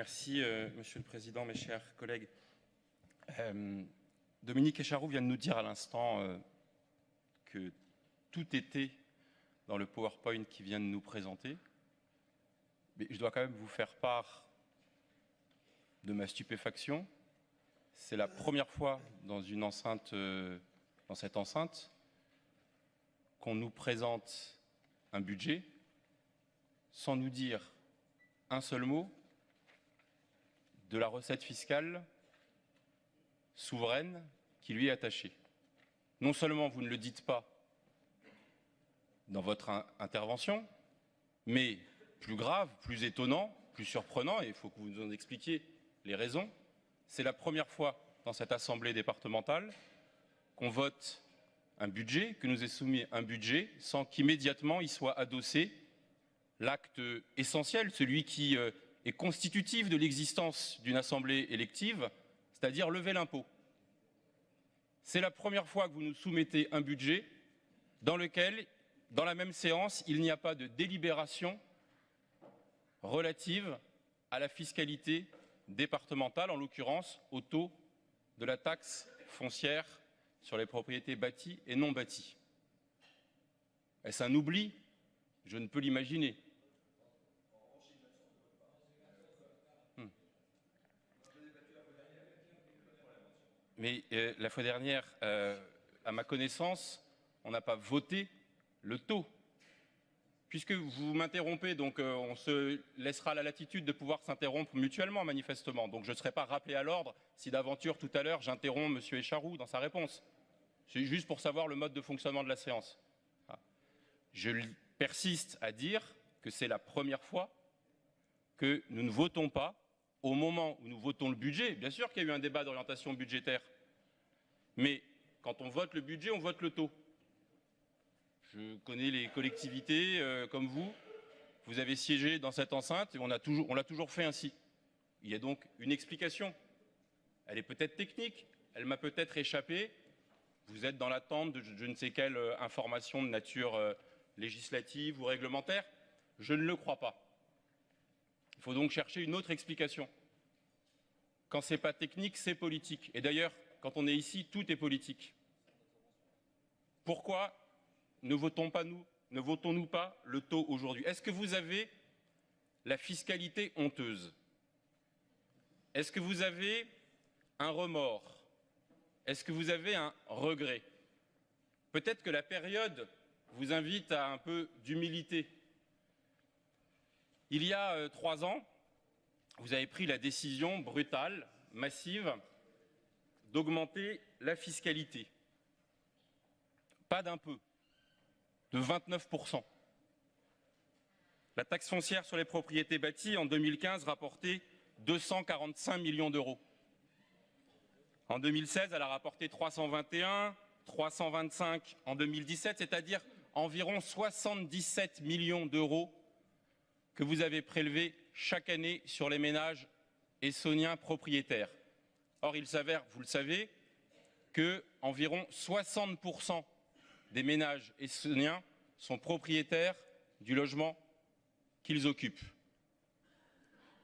Merci, Monsieur le Président, mes chers collègues. Dominique Echaroux vient de nous dire à l'instant que tout était dans le PowerPoint qu'il vient de nous présenter. Mais je dois quand même vous faire part de ma stupéfaction. C'est la première fois dans cette enceinte, qu'on nous présente un budget sans nous dire un seul mot de la recette fiscale souveraine qui lui est attachée. Non seulement vous ne le dites pas dans votre intervention, mais plus grave, plus étonnant, plus surprenant, et il faut que vous nous en expliquiez les raisons, c'est la première fois dans cette assemblée départementale qu'on vote un budget, que nous est soumis un budget, sans qu'immédiatement il soit adossé l'acte essentiel, celui qui est constitutif de l'existence d'une assemblée élective, c'est-à-dire lever l'impôt. C'est la première fois que vous nous soumettez un budget dans lequel, dans la même séance, il n'y a pas de délibération relative à la fiscalité départementale, en l'occurrence au taux de la taxe foncière sur les propriétés bâties et non bâties. Est-ce un oubli? Je ne peux l'imaginer. Mais la fois dernière, à ma connaissance, on n'a pas voté le taux. Puisque vous m'interrompez, donc on se laissera la latitude de pouvoir s'interrompre mutuellement, manifestement. Donc je ne serai pas rappelé à l'ordre si d'aventure, tout à l'heure, j'interromps M. Echaroux dans sa réponse. C'est juste pour savoir le mode de fonctionnement de la séance. Je persiste à dire que c'est la première fois que nous ne votons pas, au moment où nous votons le budget. Bien sûr qu'il y a eu un débat d'orientation budgétaire, mais quand on vote le budget, on vote le taux. Je connais les collectivités comme vous. Vous avez siégé dans cette enceinte et on l'a toujours fait ainsi. Il y a donc une explication. Elle est peut-être technique, elle m'a peut-être échappé. Vous êtes dans l'attente de je ne sais quelle information de nature législative ou réglementaire. Je ne le crois pas. Il faut donc chercher une autre explication. Quand ce n'est pas technique, c'est politique. Et d'ailleurs, quand on est ici, tout est politique. Pourquoi ne votons-nous pas le taux aujourd'hui? Est-ce que vous avez la fiscalité honteuse? Est-ce que vous avez un remords? Est-ce que vous avez un regret? Peut-être que la période vous invite à un peu d'humilité. Il y a 3 ans, vous avez pris la décision brutale, massive, d'augmenter la fiscalité. Pas d'un peu, de 29%. La taxe foncière sur les propriétés bâties, en 2015, rapportait 245 millions d'euros. En 2016, elle a rapporté 321, 325 en 2017, c'est-à-dire environ 77 millions d'euros que vous avez prélevés chaque année sur les ménages essonniens propriétaires. Or, il s'avère, vous le savez, que environ 60% des ménages essonniens sont propriétaires du logement qu'ils occupent.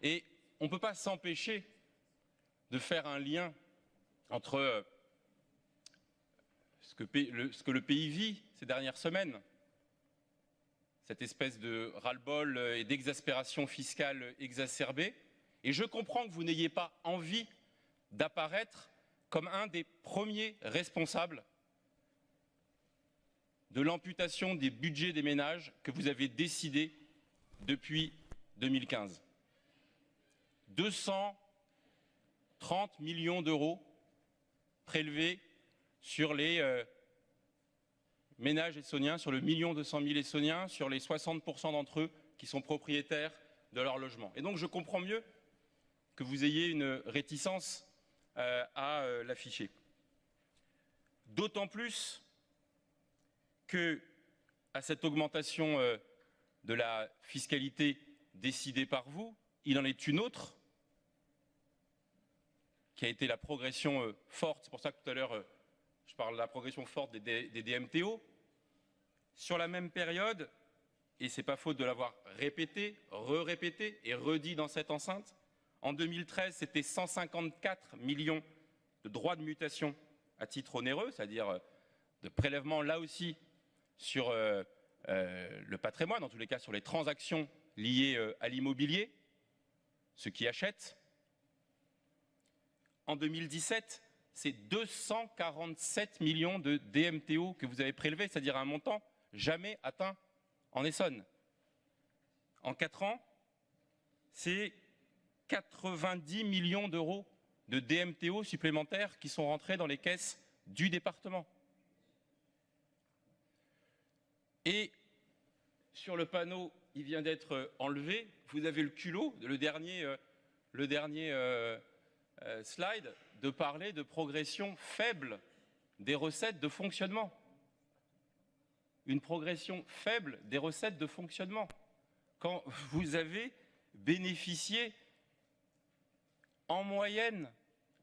Et on ne peut pas s'empêcher de faire un lien entre ce que le pays vit ces dernières semaines, cette espèce de ras-le-bol et d'exaspération fiscale exacerbée. Et je comprends que vous n'ayez pas envie d'apparaître comme un des premiers responsables de l'amputation des budgets des ménages que vous avez décidé depuis 2015. 230 millions d'euros prélevés sur les ménages essonniens, sur le 1 200 000 essonniens, sur les 60% d'entre eux qui sont propriétaires de leur logement. Et donc je comprends mieux que vous ayez une réticence à l'afficher. D'autant plus que à cette augmentation de la fiscalité décidée par vous, il en est une autre qui a été la progression forte, c'est pour ça que tout à l'heure je parle de la progression forte des DMTO. Sur la même période, et ce n'est pas faute de l'avoir répété, re-répété et redit dans cette enceinte, En 2013, c'était 154 millions de droits de mutation à titre onéreux, c'est-à-dire de prélèvements là aussi sur le patrimoine, en tous les cas sur les transactions liées à l'immobilier, ceux qui achètent. En 2017, c'est 247 millions de DMTO que vous avez prélevés, c'est-à-dire un montant jamais atteint en Essonne. En 4 ans, c'est 90 millions d'euros de DMTO supplémentaires qui sont rentrés dans les caisses du département. Et sur le panneau, il vient d'être enlevé, vous avez le culot, le dernier slide, de parler de progression faible des recettes de fonctionnement. Une progression faible des recettes de fonctionnement. Quand vous avez bénéficié en moyenne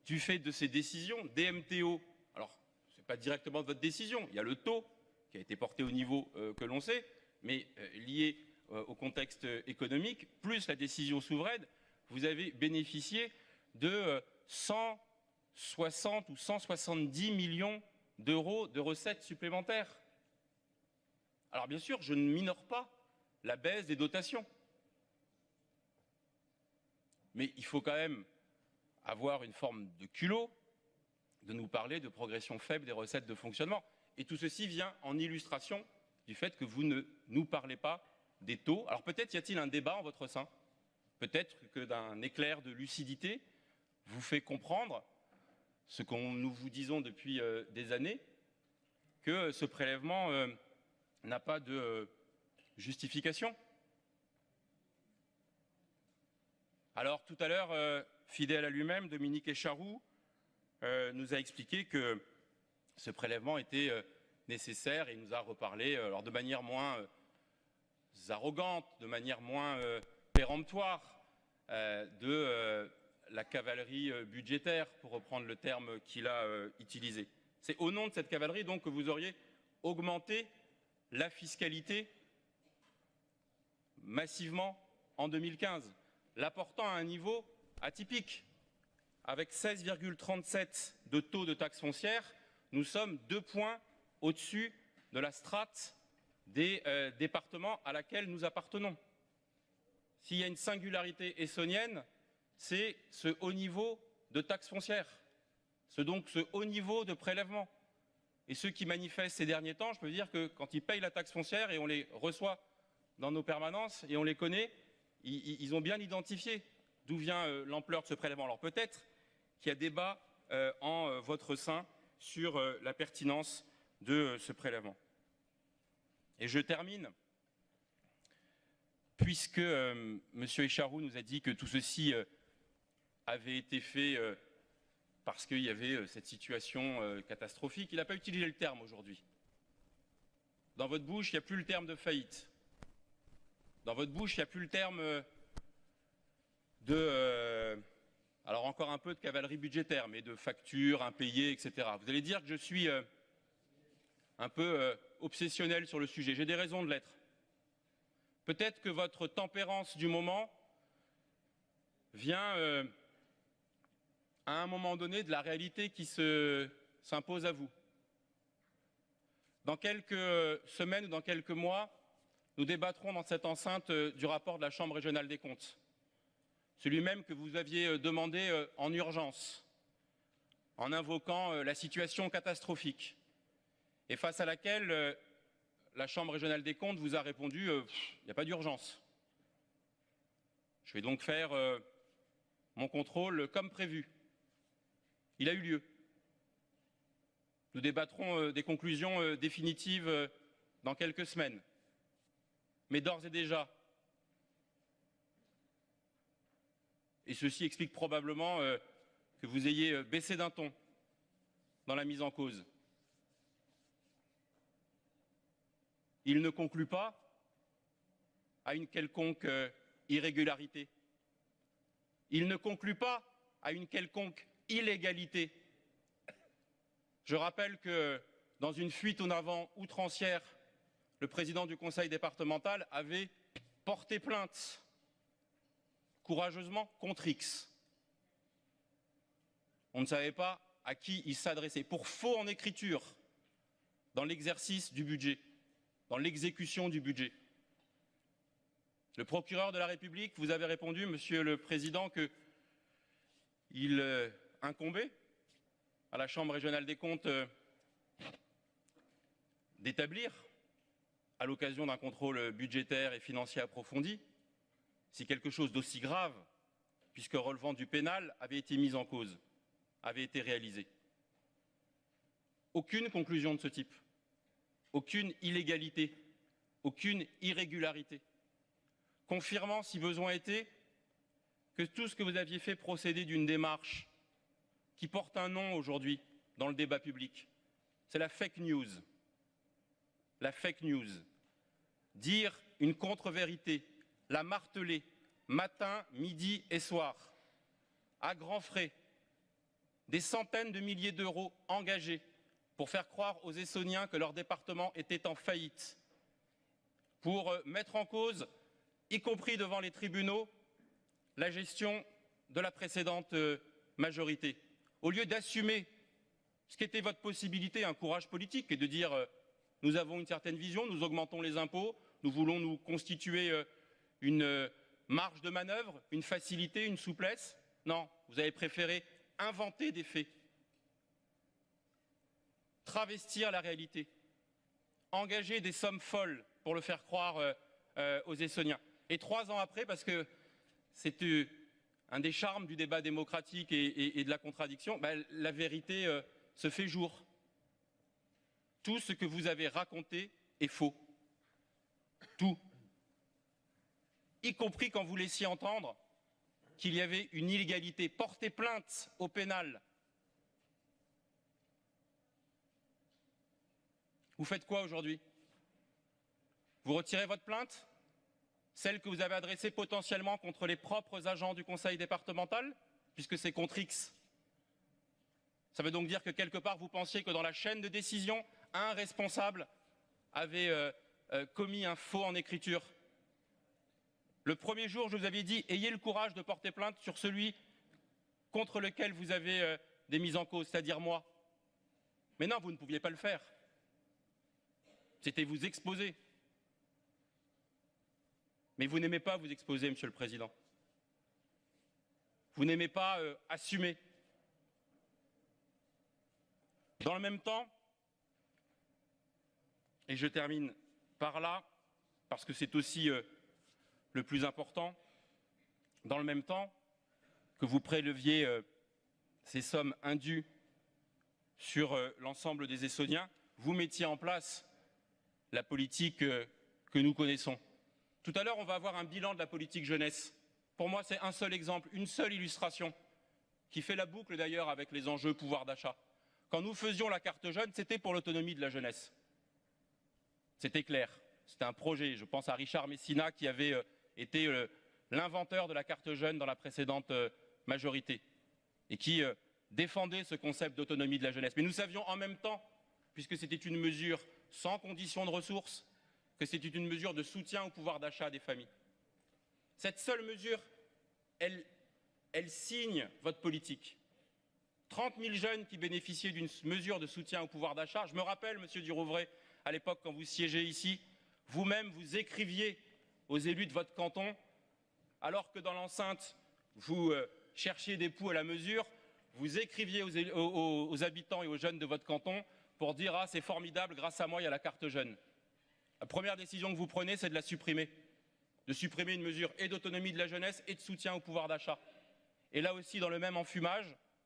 du fait de ces décisions, DMTO, alors ce n'est pas directement de votre décision, il y a le taux qui a été porté au niveau que l'on sait, mais lié au contexte économique, plus la décision souveraine, vous avez bénéficié de 160 ou 170 millions d'euros de recettes supplémentaires. Alors bien sûr, je ne minore pas la baisse des dotations. Mais il faut quand même avoir une forme de culot de nous parler de progression faible des recettes de fonctionnement. Et tout ceci vient en illustration du fait que vous ne nous parlez pas des taux. Alors peut-être y a-t-il un débat en votre sein. Peut-être que d'un éclair de lucidité vous fait comprendre ce que nous vous disons depuis des années, que ce prélèvement n'a pas de justification. Alors tout à l'heure, fidèle à lui-même, Dominique Echaroux nous a expliqué que ce prélèvement était nécessaire et il nous a reparlé alors de manière moins arrogante, de manière moins péremptoire de la cavalerie budgétaire, pour reprendre le terme qu'il a utilisé. C'est au nom de cette cavalerie donc que vous auriez augmenté la fiscalité massivement en 2015, l'apportant à un niveau atypique. Avec 16,37 de taux de taxe foncière, nous sommes 2 points au-dessus de la strate des départements à laquelle nous appartenons. S'il y a une singularité essonnienne, c'est ce haut niveau de taxe foncière, donc ce haut niveau de prélèvement. Et ceux qui manifestent ces derniers temps, je peux dire que quand ils payent la taxe foncière, et on les reçoit dans nos permanences, et on les connaît, ils ont bien identifié d'où vient l'ampleur de ce prélèvement. Alors peut-être qu'il y a débat en votre sein sur la pertinence de ce prélèvement. Et je termine, puisque M. Echaroux nous a dit que tout ceci avait été fait parce qu'il y avait cette situation catastrophique. Il n'a pas utilisé le terme aujourd'hui. Dans votre bouche, il n'y a plus le terme de faillite. Dans votre bouche, il n'y a plus le terme alors encore un peu de cavalerie budgétaire, mais de factures impayées, etc. Vous allez dire que je suis un peu obsessionnel sur le sujet. J'ai des raisons de l'être. Peut-être que votre tempérance du moment vient à un moment donné de la réalité qui s'impose à vous. Dans quelques semaines ou dans quelques mois, nous débattrons dans cette enceinte du rapport de la Chambre régionale des comptes. Celui même que vous aviez demandé en urgence, en invoquant la situation catastrophique, et face à laquelle la Chambre régionale des comptes vous a répondu il n'y a pas d'urgence. Je vais donc faire mon contrôle comme prévu. Il a eu lieu. Nous débattrons des conclusions définitives dans quelques semaines. Mais d'ores et déjà, et ceci explique probablement que vous ayez baissé d'un ton dans la mise en cause. Il ne conclut pas à une quelconque irrégularité. Il ne conclut pas à une quelconque illégalité. Je rappelle que dans une fuite en avant outrancière, le président du conseil départemental avait porté plainte courageusement contre X. On ne savait pas à qui il s'adressait. Pour faux en écriture, dans l'exercice du budget, dans l'exécution du budget. Le procureur de la République vous avait répondu, Monsieur le Président, qu'il incombait à la Chambre régionale des comptes d'établir, à l'occasion d'un contrôle budgétaire et financier approfondi, si quelque chose d'aussi grave, puisque relevant du pénal, avait été mis en cause, avait été réalisé. Aucune conclusion de ce type, aucune illégalité, aucune irrégularité, confirmant, si besoin était, que tout ce que vous aviez fait procédait d'une démarche qui porte un nom aujourd'hui dans le débat public. C'est la fake news. La fake news. Dire une contre-vérité, la marteler, matin, midi et soir, à grands frais, des centaines de milliers d'euros engagés pour faire croire aux Essonniens que leur département était en faillite, pour mettre en cause, y compris devant les tribunaux, la gestion de la précédente majorité. Au lieu d'assumer ce qu'était votre possibilité, un courage politique, et de dire nous avons une certaine vision, nous augmentons les impôts, nous voulons nous constituer une marge de manœuvre, une facilité, une souplesse. Non, vous avez préféré inventer des faits, travestir la réalité, engager des sommes folles pour le faire croire aux Essonniens. Et 3 ans après, parce que c'est un des charmes du débat démocratique et de la contradiction, la vérité se fait jour. Tout ce que vous avez raconté est faux. Tout. Y compris quand vous laissiez entendre qu'il y avait une illégalité. Portez plainte au pénal. Vous faites quoi aujourd'hui? Vous retirez votre plainte? Celle que vous avez adressée potentiellement contre les propres agents du conseil départemental, puisque c'est contre X. Ça veut donc dire que quelque part vous pensiez que dans la chaîne de décision, un responsable avait commis un faux en écriture. Le premier jour, je vous avais dit, ayez le courage de porter plainte sur celui contre lequel vous avez des mises en cause, c'est-à-dire moi. Mais non, vous ne pouviez pas le faire. C'était vous exposer. Mais vous n'aimez pas vous exposer, Monsieur le Président. Vous n'aimez pas assumer. Dans le même temps, et je termine par là, parce que c'est aussi le plus important, dans le même temps que vous préleviez ces sommes indues sur l'ensemble des Essonniens, vous mettiez en place la politique que nous connaissons. Tout à l'heure, on va avoir un bilan de la politique jeunesse. Pour moi, c'est un seul exemple, une seule illustration, qui fait la boucle d'ailleurs avec les enjeux pouvoir d'achat. Quand nous faisions la carte jeune, c'était pour l'autonomie de la jeunesse. C'était clair. C'était un projet. Je pense à Richard Messina qui avait été l'inventeur de la carte jeune dans la précédente majorité et qui défendait ce concept d'autonomie de la jeunesse. Mais nous savions en même temps, puisque c'était une mesure sans condition de ressources, que c'était une mesure de soutien au pouvoir d'achat des familles. Cette seule mesure, elle signe votre politique. 30 000 jeunes qui bénéficiaient d'une mesure de soutien au pouvoir d'achat. Je me rappelle, Monsieur Durouvray, à l'époque quand vous siégez ici, vous-même vous écriviez aux élus de votre canton, alors que dans l'enceinte, vous cherchiez des poux à la mesure, vous écriviez aux habitants et aux jeunes de votre canton pour dire « Ah, c'est formidable, grâce à moi, il y a la carte jeune ». La première décision que vous prenez, c'est de la supprimer. De supprimer une mesure et d'autonomie de la jeunesse et de soutien au pouvoir d'achat. Et là aussi, dans le même enfumage,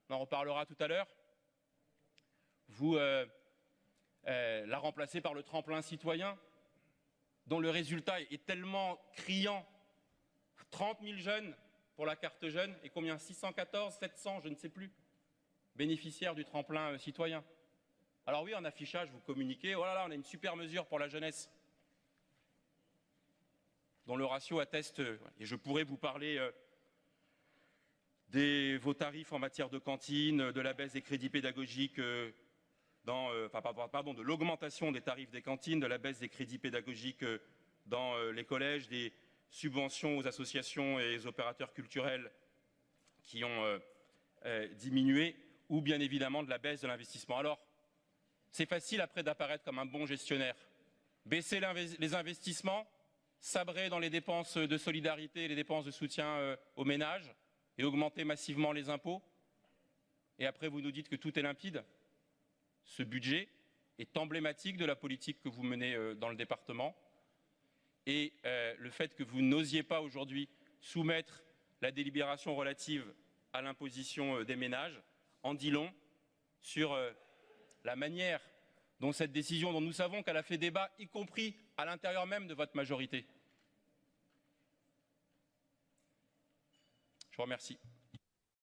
on en reparlera tout à l'heure, vous la remplacez par le tremplin citoyen, dont le résultat est tellement criant. 30 000 jeunes pour la carte jeune et combien? 614, 700, je ne sais plus, bénéficiaires du tremplin citoyen. Alors oui, en affichage, vous communiquez, oh là là, on a une super mesure pour la jeunesse, dont le ratio atteste, et je pourrais vous parler de vos tarifs en matière de cantine, de la baisse des crédits pédagogiques, de l'augmentation des tarifs des cantines, de la baisse des crédits pédagogiques dans les collèges, des subventions aux associations et aux opérateurs culturels qui ont diminué. ou bien évidemment de la baisse de l'investissement. Alors, c'est facile après d'apparaître comme un bon gestionnaire. Baisser les investissements, sabrer dans les dépenses de solidarité et les dépenses de soutien aux ménages et augmenter massivement les impôts. Et après, vous nous dites que tout est limpide. Ce budget est emblématique de la politique que vous menez dans le département. Et le fait que vous n'osiez pas aujourd'hui soumettre la délibération relative à l'imposition des ménages en dit long sur la manière dont cette décision, dont nous savons qu'elle a fait débat, y compris à l'intérieur même de votre majorité. Je vous remercie.